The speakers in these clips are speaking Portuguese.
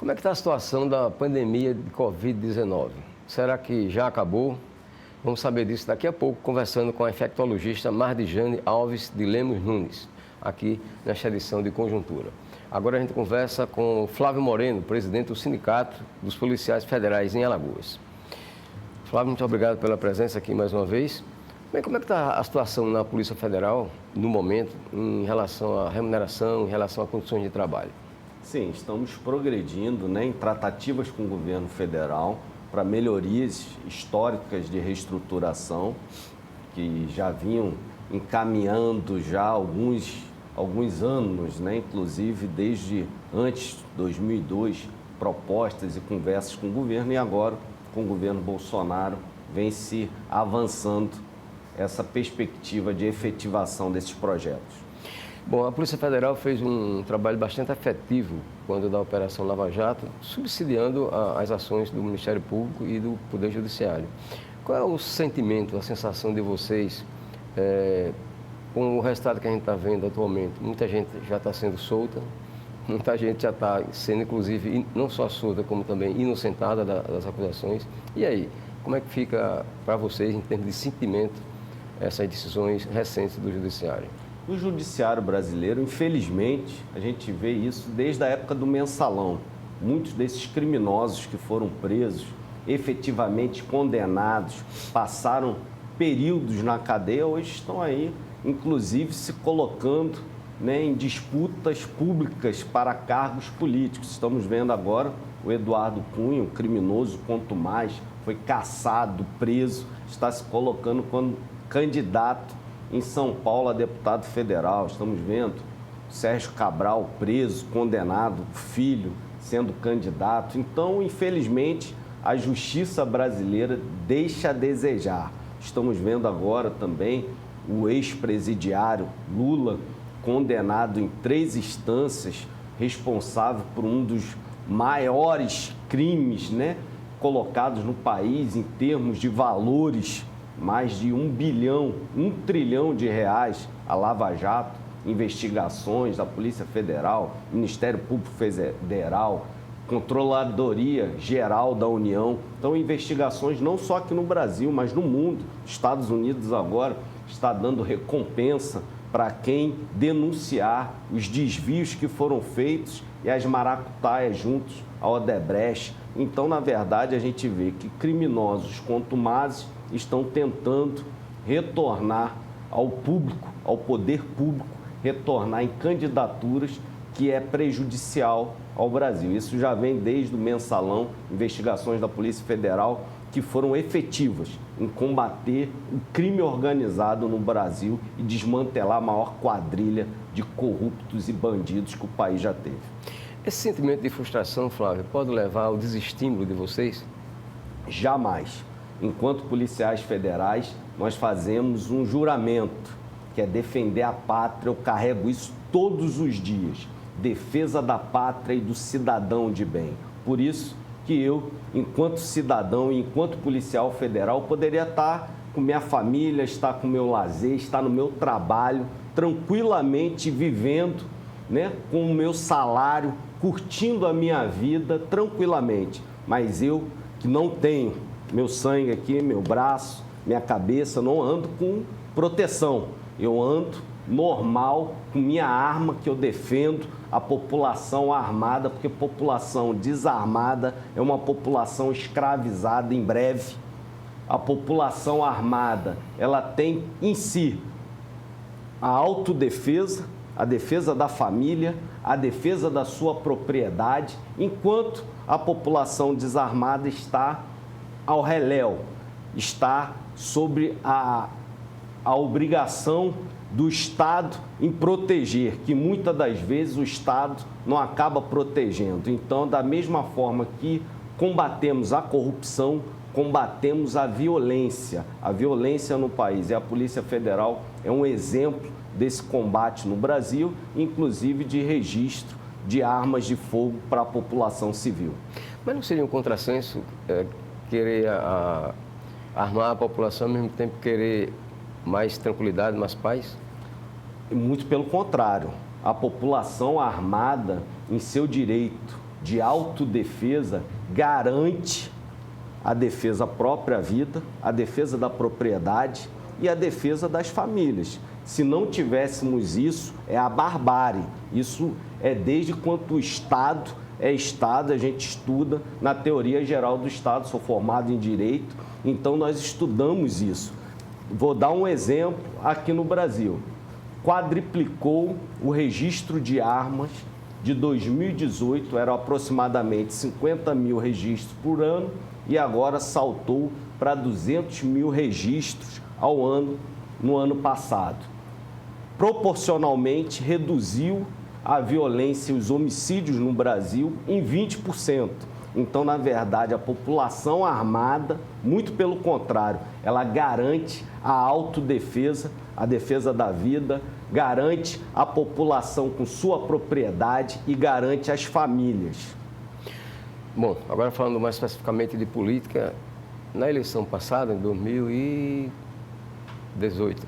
Como é que está a situação da pandemia de Covid-19? Será que já acabou? Vamos saber disso daqui a pouco, conversando com a infectologista Mardijane Alves de Lemos Nunes, aqui nesta edição de Conjuntura. Agora a gente conversa com Flávio Moreno, presidente do Sindicato dos Policiais Federais em Alagoas. Flávio, muito obrigado pela presença aqui mais uma vez. Bem, como é que está a situação na Polícia Federal, no momento, em relação à remuneração, em relação a condições de trabalho? Sim, estamos progredindo, em tratativas com o governo federal para melhorias históricas de reestruturação que já vinham encaminhando já há alguns anos, inclusive desde antes de 2002, propostas e conversas com o governo, e agora com o governo Bolsonaro vem se avançando essa perspectiva de efetivação desses projetos. Bom, a Polícia Federal fez um trabalho bastante efetivo quando da Operação Lava Jato, subsidiando as ações do Ministério Público e do Poder Judiciário. Qual é o sentimento, a sensação de vocês com o resultado que a gente está vendo atualmente? Muita gente já está sendo solta, muita gente já está sendo, inclusive, não só solta, como também inocentada das acusações. E aí, como é que fica para vocês, em termos de sentimento, essas decisões recentes do Judiciário? O Judiciário brasileiro, infelizmente, a gente vê isso desde a época do Mensalão. Muitos desses criminosos que foram presos, efetivamente condenados, passaram períodos na cadeia, hoje estão aí, inclusive, se colocando em disputas públicas para cargos políticos. Estamos vendo agora o Eduardo Cunha, um criminoso quanto mais, foi cassado, preso, está se colocando como candidato em São Paulo a deputado federal. Estamos vendo Sérgio Cabral preso, condenado, filho sendo candidato. Então, infelizmente, a justiça brasileira deixa a desejar. Estamos vendo agora também o ex-presidiário Lula condenado em 3 instâncias, responsável por um dos maiores crimes, colocados no país em termos de valores, mais de 1 trilhão de reais, a Lava Jato, investigações da Polícia Federal, Ministério Público Federal, Controladoria Geral da União. Então, investigações não só aqui no Brasil, mas no mundo. Estados Unidos agora está dando recompensa para quem denunciar os desvios que foram feitos e as maracutaias juntos ao Odebrecht. Então, na verdade, a gente vê que criminosos contumazes estão tentando retornar ao público, ao poder público, retornar em candidaturas que é prejudicial ao Brasil. Isso já vem desde o Mensalão, investigações da Polícia Federal que foram efetivas em combater o crime organizado no Brasil e desmantelar a maior quadrilha de corruptos e bandidos que o país já teve. Esse sentimento de frustração, Flávio, pode levar ao desestímulo de vocês? Jamais. Enquanto policiais federais, nós fazemos um juramento, que é defender a pátria. Eu carrego isso todos os dias. Defesa da pátria e do cidadão de bem. Por isso que eu, enquanto cidadão e enquanto policial federal, poderia estar com minha família, estar com o meu lazer, estar no meu trabalho, tranquilamente vivendo, com o meu salário, curtindo a minha vida tranquilamente. Mas eu, que não tenho meu sangue aqui, meu braço, minha cabeça, não ando com proteção. Eu ando normal, com minha arma, que eu defendo a população armada, porque população desarmada é uma população escravizada em breve. A população armada, ela tem em si a autodefesa, a defesa da família, a defesa da sua propriedade, enquanto a população desarmada está ao reléu, está sobre a obrigação do Estado em proteger, que muitas das vezes o Estado não acaba protegendo. Então, da mesma forma que combatemos a corrupção, combatemos a violência no país. E a Polícia Federal é um exemplo desse combate no Brasil, inclusive de registro de armas de fogo para a população civil. Mas não seria um contrassenso querer armar a população, ao mesmo tempo querer mais tranquilidade, mais paz? Muito pelo contrário. A população armada, em seu direito de autodefesa garante a defesa à própria vida, a defesa da propriedade e a defesa das famílias. Se não tivéssemos isso, é a barbárie. Isso é desde quando o Estado é Estado, a gente estuda na teoria geral do Estado, sou formado em Direito, então nós estudamos isso. Vou dar um exemplo aqui no Brasil. Quadriplicou o registro de armas de 2018, eram aproximadamente 50 mil registros por ano, e agora saltou para 200 mil registros ao ano no ano passado. Proporcionalmente, reduziu a violência e os homicídios no Brasil em 20%. Então, na verdade, a população armada, muito pelo contrário, ela garante a autodefesa, a defesa da vida, garante a população com sua propriedade e garante as famílias. Bom, agora falando mais especificamente de política, na eleição passada, em 2018,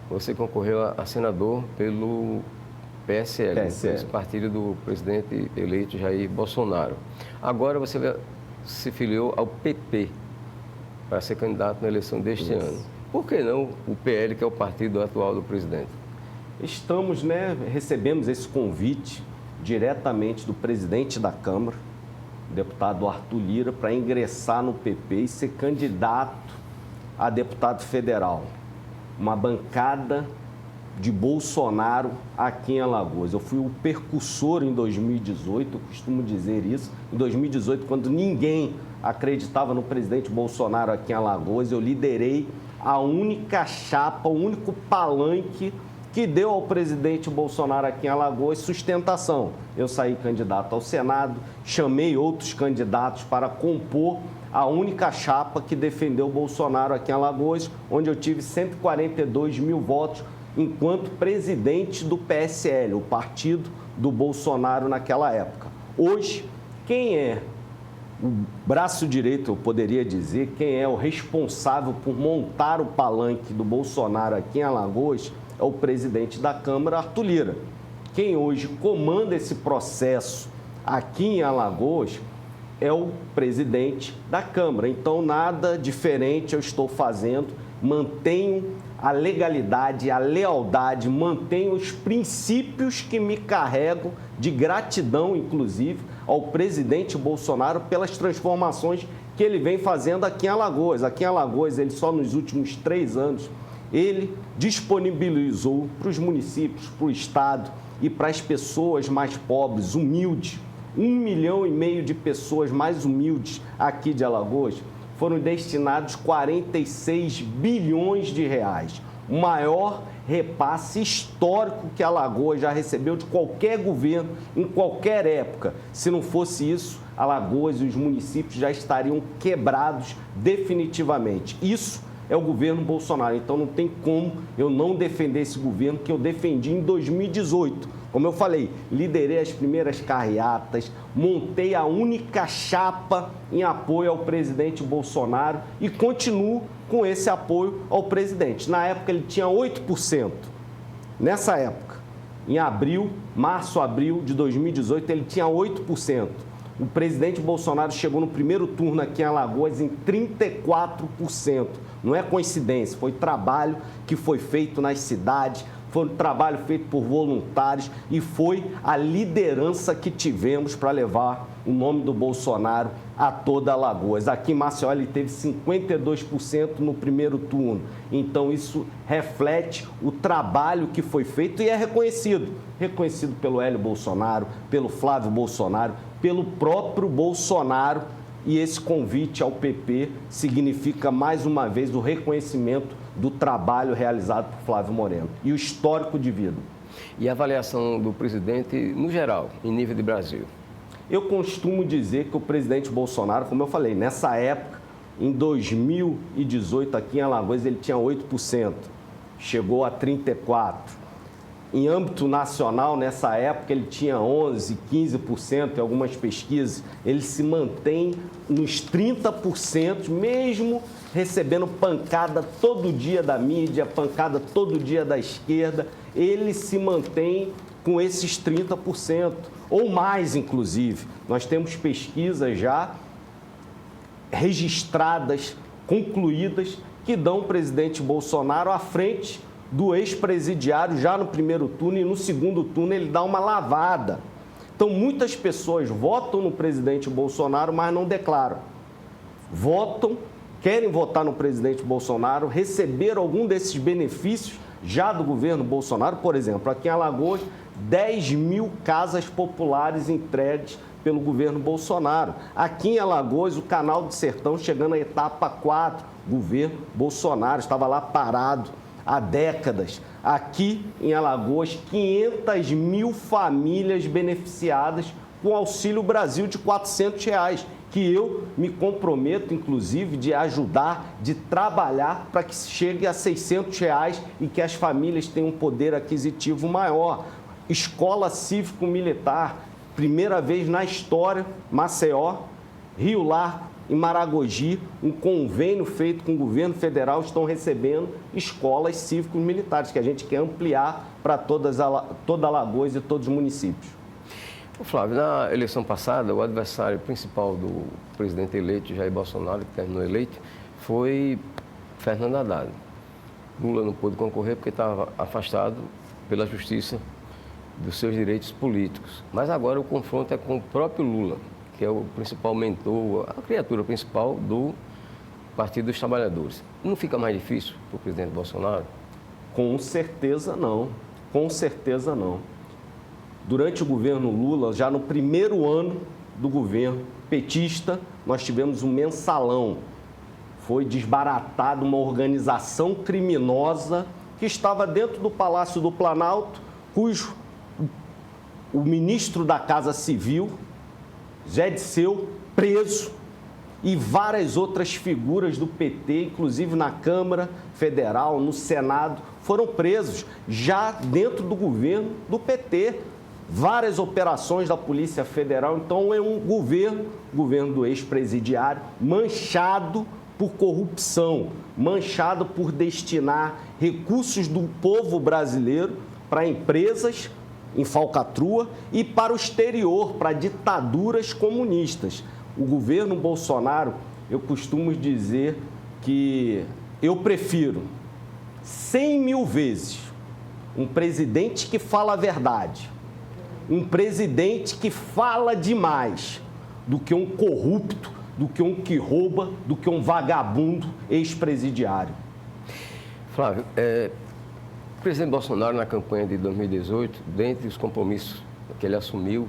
você concorreu a senador pelo PSL, esse partido do presidente eleito Jair Bolsonaro. Agora você se filiou ao PP para ser candidato na eleição deste ano. Por que não o PL, que é o partido atual do presidente? Recebemos esse convite diretamente do presidente da Câmara, o deputado Arthur Lira, para ingressar no PP e ser candidato a deputado federal. Uma bancada de Bolsonaro aqui em Alagoas. Eu fui o percussor em 2018, eu costumo dizer isso. Em 2018, quando ninguém acreditava no presidente Bolsonaro aqui em Alagoas, eu liderei a única chapa, o único palanque que deu ao presidente Bolsonaro aqui em Alagoas sustentação. Eu saí candidato ao Senado, chamei outros candidatos para compor a única chapa que defendeu o Bolsonaro aqui em Alagoas, onde eu tive 142 mil votos enquanto presidente do PSL, o partido do Bolsonaro naquela época. Hoje, quem é o braço direito, eu poderia dizer, quem é o responsável por montar o palanque do Bolsonaro aqui em Alagoas é o presidente da Câmara, Arthur Lira. Quem hoje comanda esse processo aqui em Alagoas é o presidente da Câmara. Então, nada diferente eu estou fazendo, mantenho a legalidade, a lealdade, mantenho os princípios que me carregam de gratidão, inclusive, ao presidente Bolsonaro pelas transformações que ele vem fazendo aqui em Alagoas. Aqui em Alagoas, ele só nos últimos 3 anos, ele disponibilizou para os municípios, para o Estado e para as pessoas mais pobres, humildes, 1,5 milhão de pessoas mais humildes aqui de Alagoas, foram destinados 46 bilhões de reais, o maior repasse histórico que Alagoas já recebeu de qualquer governo, em qualquer época. Se não fosse isso, Alagoas e os municípios já estariam quebrados definitivamente. Isso é o governo Bolsonaro, então não tem como eu não defender esse governo que eu defendi em 2018. Como eu falei, liderei as primeiras carreatas, montei a única chapa em apoio ao presidente Bolsonaro e continuo com esse apoio ao presidente. Na época ele tinha 8%. Nessa época, em março, abril de 2018, ele tinha 8%. O presidente Bolsonaro chegou no primeiro turno aqui em Alagoas em 34%. Não é coincidência, foi trabalho que foi feito nas cidades, foi um trabalho feito por voluntários e foi a liderança que tivemos para levar o nome do Bolsonaro a toda Alagoas. Aqui em Maceió ele teve 52% no primeiro turno. Então isso reflete o trabalho que foi feito e é reconhecido. Reconhecido pelo Hélio Bolsonaro, pelo Flávio Bolsonaro, pelo próprio Bolsonaro. E esse convite ao PP significa, mais uma vez, o reconhecimento do trabalho realizado por Flávio Moreno e o histórico de vida. E a avaliação do presidente, no geral, em nível de Brasil? Eu costumo dizer que o presidente Bolsonaro, como eu falei, nessa época, em 2018, aqui em Alagoas, ele tinha 8%, chegou a 34%. Em âmbito nacional, nessa época, ele tinha 11%, 15%, em algumas pesquisas. Ele se mantém nos 30%, mesmo recebendo pancada todo dia da mídia, pancada todo dia da esquerda. Ele se mantém com esses 30%, ou mais, inclusive. Nós temos pesquisas já registradas, concluídas, que dão o presidente Bolsonaro à frente do ex-presidiário já no primeiro turno, e no segundo turno ele dá uma lavada. Então, muitas pessoas votam no presidente Bolsonaro, mas não declaram. Votam, querem votar no presidente Bolsonaro, receber algum desses benefícios já do governo Bolsonaro. Por exemplo, aqui em Alagoas, 10 mil casas populares entregues pelo governo Bolsonaro. Aqui em Alagoas, o Canal do Sertão chegando à etapa 4, governo Bolsonaro, estava lá parado há décadas. Aqui em Alagoas, 500 mil famílias beneficiadas com o Auxílio Brasil de R$400, que eu me comprometo, inclusive, de ajudar, de trabalhar para que chegue a R$600 e que as famílias tenham um poder aquisitivo maior. Escola Cívico-Militar, primeira vez na história, Maceió, Rio Largo e Maragogi, um convênio feito com o governo federal, estão recebendo escolas cívicos militares, que a gente quer ampliar para toda Alagoas e todos os municípios. Flávio, na eleição passada, o adversário principal do presidente eleito, Jair Bolsonaro, que terminou eleito, foi Fernando Haddad. Lula não pôde concorrer porque estava afastado pela justiça dos seus direitos políticos. Mas agora o confronto é com o próprio Lula, que é o principal mentor, a criatura principal do Partido dos Trabalhadores. Não fica mais difícil para o presidente Bolsonaro? Com certeza não, com certeza não. Durante o governo Lula, já no primeiro ano do governo petista, nós tivemos um mensalão. Foi desbaratada uma organização criminosa que estava dentro do Palácio do Planalto, cujo o ministro da Casa Civil, Zé Disseu, preso, e várias outras figuras do PT, inclusive na Câmara Federal, no Senado, foram presos, já dentro do governo do PT. Várias operações da Polícia Federal. Então, é um governo do ex-presidiário, manchado por corrupção, manchado por destinar recursos do povo brasileiro para empresas em falcatrua e para o exterior, para ditaduras comunistas. O governo Bolsonaro, eu costumo dizer que eu prefiro 100 mil vezes um presidente que fala a verdade, um presidente que fala demais, do que um corrupto, do que um que rouba, do que um vagabundo ex-presidiário. Flávio, o presidente Bolsonaro, na campanha de 2018, dentre os compromissos que ele assumiu,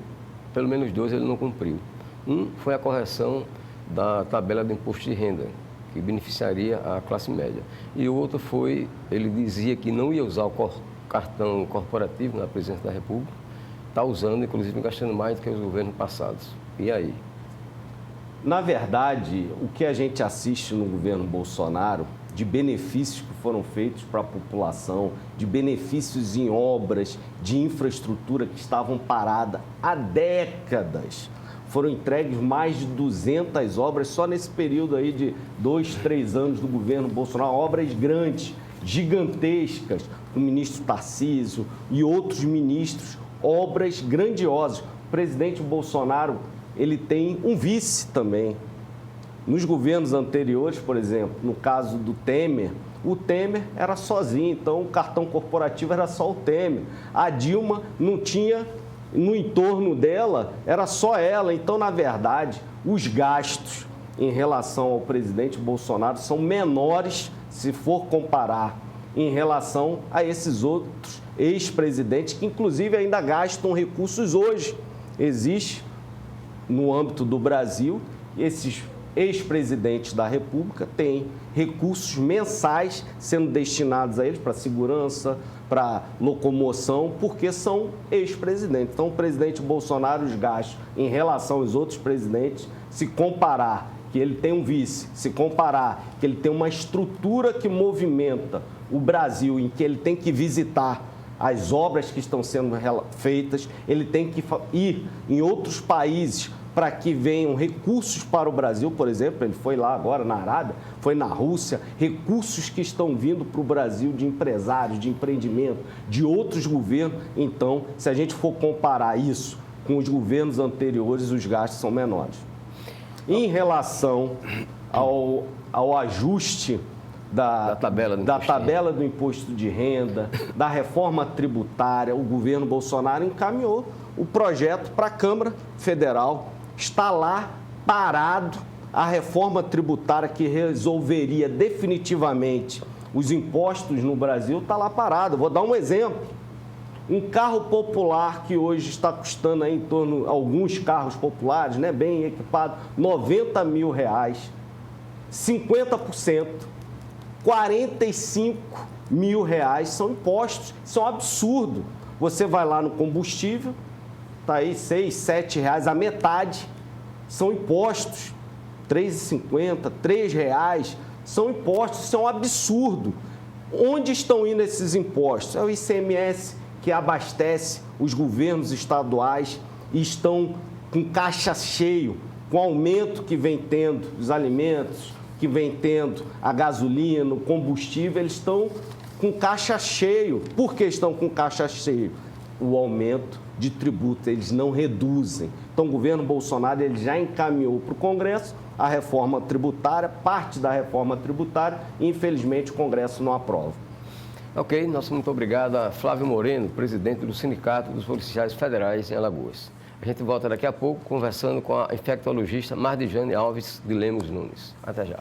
pelo menos 2 ele não cumpriu. Um foi a correção da tabela do imposto de renda, que beneficiaria a classe média. E o outro foi, ele dizia que não ia usar o cartão corporativo na presidência da República, está usando, inclusive gastando mais do que os governos passados. E aí? Na verdade, o que a gente assiste no governo Bolsonaro, de benefícios que foram feitos para a população, de benefícios em obras, de infraestrutura que estavam paradas há décadas. Foram entregues mais de 200 obras só nesse período aí de 2, 3 anos do governo Bolsonaro, obras grandes, gigantescas, com o ministro Tarcísio e outros ministros, obras grandiosas. O presidente Bolsonaro, ele tem um vice também. Nos governos anteriores, por exemplo, no caso do Temer, o Temer era sozinho, então o cartão corporativo era só o Temer. A Dilma não tinha, no entorno dela, era só ela. Então, na verdade, os gastos em relação ao presidente Bolsonaro são menores, se for comparar, em relação a esses outros ex-presidentes, que inclusive ainda gastam recursos hoje. Existe, no âmbito do Brasil, esses ex-presidentes da República têm recursos mensais sendo destinados a eles para segurança, para locomoção, porque são ex-presidentes. Então, o presidente Bolsonaro, os gastos em relação aos outros presidentes, se comparar que ele tem um vice, se comparar que ele tem uma estrutura que movimenta o Brasil, em que ele tem que visitar as obras que estão sendo feitas, ele tem que ir em outros países para que venham recursos para o Brasil, por exemplo, ele foi lá agora na Arábia, foi na Rússia, recursos que estão vindo para o Brasil de empresários, de empreendimento, de outros governos. Então, se a gente for comparar isso com os governos anteriores, os gastos são menores. Em relação ao ajuste da tabela do imposto de renda, da reforma tributária, o governo Bolsonaro encaminhou o projeto para a Câmara Federal. Está lá parado a reforma tributária que resolveria definitivamente os impostos no Brasil, está lá parado. Vou dar um exemplo. Um carro popular que hoje está custando aí em torno, alguns carros populares, né, bem equipados, R$90 mil, 50%, R$45 mil são impostos. Isso é um absurdo. Você vai lá no combustível, está aí R$6, R$7, a metade são impostos. R$3,50, R$3 são impostos. Isso é um absurdo. Onde estão indo esses impostos? É o ICMS que abastece os governos estaduais e estão com caixa cheio, com o aumento que vem tendo dos alimentos, que vem tendo a gasolina, o combustível, eles estão com caixa cheio. Por que estão com caixa cheio? O aumento de tributos, eles não reduzem. Então, o governo Bolsonaro ele já encaminhou para o Congresso a reforma tributária, parte da reforma tributária, e infelizmente o Congresso não aprova. Ok, nosso muito obrigado a Flávio Moreno, presidente do Sindicato dos Policiais Federais em Alagoas. A gente volta daqui a pouco conversando com a infectologista Mardijane Alves de Lemos Nunes. Até já.